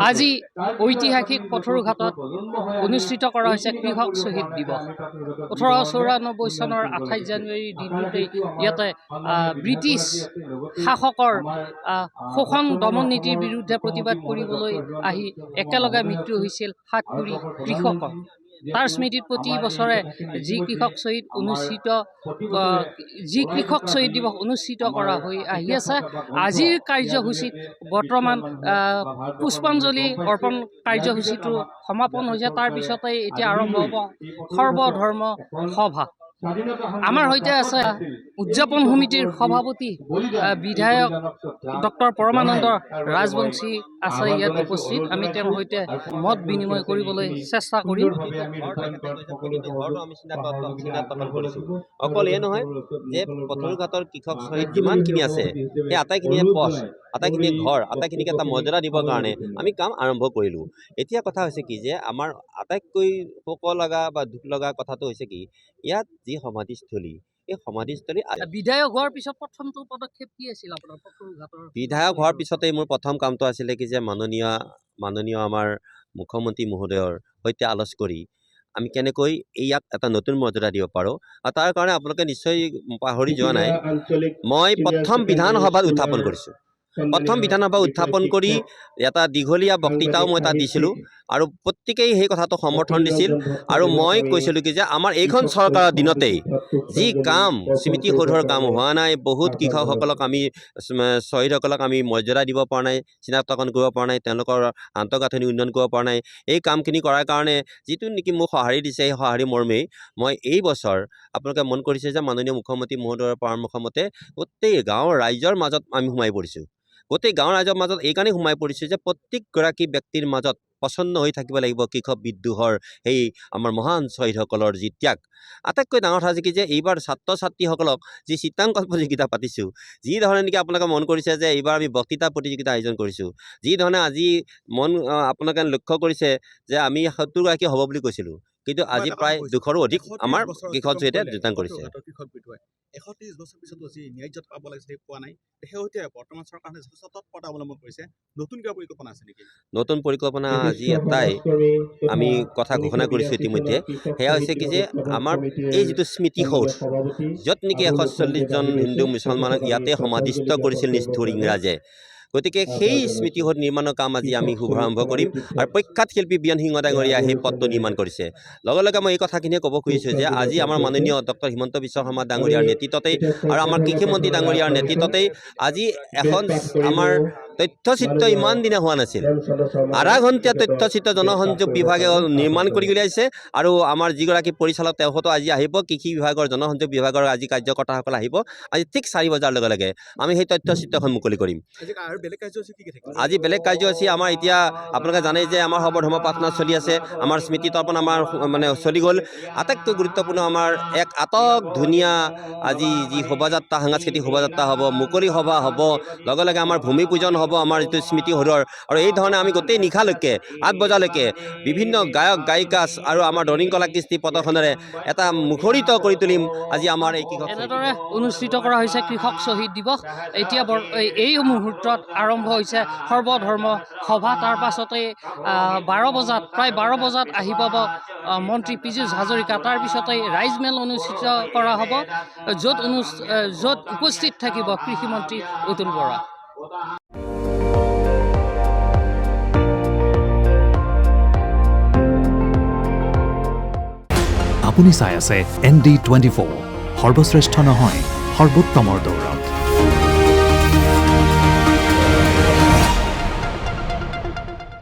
আজি ঐতিহাসিক পথৰুঘাটত অনুষ্ঠিত কৰা হৈছে কৃষক শ্বহীদ দিৱস। 1894 চনৰ 28 জানুৱাৰীৰ দিনটোতেই ইয়াতে ব্ৰিটিছ শাসকৰ শোষণ দমন নীতিৰ বিৰুদ্ধে প্ৰতিবাদ কৰিবলৈ আহি একেলগে মৃত্যু হৈছিল 7 কোটি কৃষকৰ। তাৰ স্মৃতিত প্ৰতি বছৰে যি কৃষক শ্বহীদ দিৱস অনুষ্ঠিত কৰা হৈ আহি আছে। আজিৰ কাৰ্যসূচীত বৰ্তমান পুষ্পাঞ্জলি অৰ্পণ কাৰ্যসূচীটো সমাপন হৈছে। তাৰ পিছতেই এতিয়া আৰম্ভ হ'ব সৰ্বধৰ্ম সভা। আমাৰ সৈতে আছে উদযাপন সমিতিৰ সভাপতি বিধায়ক ডক্টৰ পৰমানন্দ ৰাজবংশী আছে ইয়াত উপস্থিত। আমি তেওঁৰ সৈতে মত বিনিময় কৰিবলৈ চেষ্টা কৰিম। অকল এয়ে নহয় যে পথৰুঘাটৰ কৃষক শ্বহীদ যিমানখিনি আছে সেই আটাইখিনিয়ে পথ, আটাইখিনিয়ে ঘৰ, আটাইখিনিক এটা মৰ্যাদা দিবৰ কাৰণে আমি কাম আৰম্ভ কৰিলোঁ। এতিয়া কথা হৈছে কি যে আমাৰ আটাইতকৈ শোক লগা বা দুখ লগা কথাটো হৈছে কি ইয়াত যি সমাধিস্থলী, এই সমাধিস্থলী বিধায়ক হোৱাৰ পিছত প্ৰথমটো পদক্ষেপ কি আছিল আপোনাৰ? বিধায়ক হোৱাৰ পিছতেই মোৰ প্ৰথম কামটো আছিলে কি যে মাননীয় আমাৰ মুখ্যমন্ত্ৰী মহোদয়ৰ সৈতে আলোচনা কৰি আমি কেনেকৈ ইয়াক এটা নতুন মৰ্যাদা দিব পাৰোঁ। আৰু তাৰ কাৰণে আপোনালোকে নিশ্চয় পাহৰি যোৱা নাই, মই প্ৰথম বিধানসভাত উত্থাপন কৰিছোঁ। প্ৰথম বিধানসভা উত্থাপন কৰি এটা দীঘলীয়া বক্তৃতাও মই তাত দিছিলোঁ আৰু প্ৰত্যেকেই সেই কথাটো সমৰ্থন দিছিল। আৰু মই কৈছিলোঁ কি যে আমাৰ এইখন চৰকাৰৰ দিনতেই যি কাম স্মৃতিসৌধৰ কাম হোৱা নাই, বহুত কৃষকসকলক আমি শ্বহীদসকলক আমি মৰ্যাদা দিব পৰা নাই, চিনাক্তকৰণ কৰিব পৰা নাই, তেওঁলোকৰ আন্তঃগাঁথনি উন্নয়ন কৰিব পৰা নাই। এই কামখিনি কৰাৰ কাৰণে যিটো নেকি মোক সঁহাৰি দিছে, সেই সঁহাৰি মৰ্মেই মই এই বছৰ আপোনালোকে মন কৰিছে যে মাননীয় মুখ্যমন্ত্ৰী মহোদয়ৰ পৰামৰ্শ মতে গোটেই গাঁৱৰ ৰাইজৰ মাজত আমি সোমাই পৰিছোঁ। গোটেই গাঁৱৰ ৰাইজৰ মাজত এইকাৰণেই সোমাই পৰিছোঁ যে প্ৰত্যেকগৰাকী ব্যক্তিৰ মাজত প্ৰচন্ন হৈ থাকিব লাগিব কৃষক বিদ্ৰোহৰ সেই আমাৰ মহান শ্বহীদসকলৰ যি ত্যাগ। আটাইতকৈ ডাঙৰ কথা কি যে এইবাৰ ছাত্ৰ ছাত্ৰীসকলক যি চিত্ৰাংকন প্ৰতিযোগিতা পাতিছোঁ, যি ধৰণে নেকি আপোনালোকে মন কৰিছে যে এইবাৰ আমি বক্তৃতা প্ৰতিযোগিতা আয়োজন কৰিছোঁ, যি ধৰণে আজি আপোনালোকে লক্ষ্য কৰিছে যে আমি 70গৰাকী হ'ব বুলি কৈছিলোঁ, কিন্তু আজি প্ৰায় 200ৰো অধিক আমাৰ কৃষক শ্বহীদে যোগদান কৰিছে। 130 বছৰ পিছতো যি ন্যায্যতা পাব লাগিছিল পোৱা নাই, শেহতীয়া বৰ্তমান চৰকাৰে যথেষ্ট তৎপৰতা অৱলম্বন কৰিছে। নতুন কিবা পৰিকল্পনা আছে নেকি? নতুন পৰিকল্পনা আজি এটাই আমি কথা ঘোষণা কৰিছোঁ ইতিমধ্যে, সেয়া হৈছে কি যে আমাৰ এই যিটো স্মৃতিসৌধ, য'ত নেকি 140জন হিন্দু মুছলমানক ইয়াতে সমাধিস্থ কৰিছিল নিষ্ঠুৰ ইংৰাজে, গতিকে সেই স্মৃতিসৌধ নিৰ্মাণৰ কাম আজি আমি শুভাৰম্ভ কৰিম। আৰু প্ৰখ্যাত শিল্পী বিয়ন সিংহ ডাঙৰীয়াই সেই পথটো নিৰ্মাণ কৰিছে। লগে লগে মই এই কথাখিনিয়ে ক'ব খুজিছোঁ যে আজি আমাৰ মাননীয় ডক্টৰ হিমন্ত বিশ্ব শৰ্মা ডাঙৰীয়াৰ নেতৃত্বতেই আৰু আমাৰ কৃষিমন্ত্ৰী ডাঙৰীয়াৰ নেতৃত্বতেই আজি এখন আমাৰ তথ্যচিত্ৰ ইমান দিনে হোৱা নাছিল, আধা ঘণ্টীয়া তথ্যচিত্ৰ জনসংযোগ বিভাগে নিৰ্মাণ কৰি উলিয়াইছে। আৰু আমাৰ যিগৰাকী পৰিচালক তেওঁতো আজি আহিব, কৃষি বিভাগৰ জনসংযোগ বিভাগৰ আজি কাৰ্যকৰ্তাসকল আহিব। আজি ঠিক 4 বজাৰ লগে লগে আমি সেই তথ্যচিত্ৰখন মুকলি কৰিম। আজি বেলেগ কাৰ্যসূচী আমাৰ এতিয়া আপোনালোকে জানে যে আমাৰ সৰ্বধৰ্ম প্ৰাৰ্থনা চলি আছে, আমাৰ স্মৃতি তৰ্পণ আমাৰ চলি গ'ল। আটাইতকৈ গুৰুত্বপূৰ্ণ আমাৰ এক আটক ধুনীয়া আজি যি শোভাযাত্ৰা, সাংস্কৃতিক শোভাযাত্ৰা হ'ব, মুকলি সভা হ'ব, লগে লগে আমাৰ ভূমি পূজন হ'ব আমাৰ যিটো স্মৃতিসৌধৰ। আৰু এই ধৰণে আমি গোটেই নিশালৈকে 8 বজালৈকে বিভিন্ন গায়ক গায়িকা আৰু আমাৰ ড্ৰয়িং কলা কৃষ্টি প্ৰদৰ্শনেৰে এটা মুখৰিত কৰি তুলিম আজি আমাৰ এই কৃষক। এনেদৰে অনুষ্ঠিত কৰা হৈছে কৃষক শ্বহীদ দিৱস। এতিয়া এই মুহূৰ্তত আৰম্ভ হৈছে সৰ্বধৰ্ম সভা। তাৰ পাছতেই 12 বজাত প্ৰায় 12 বজাত আহি পাব মন্ত্ৰী পীযুষ হাজৰিকা। তাৰপিছতেই ৰাইজমেল অনুষ্ঠিত কৰা হ'ব, য'ত উপস্থিত থাকিব কৃষিমন্ত্ৰী অতুল বৰা। আপুনি চাই আছে ND24, সৰ্বশ্ৰেষ্ঠ নহয় সৰ্বোত্তমৰ দৌৰ।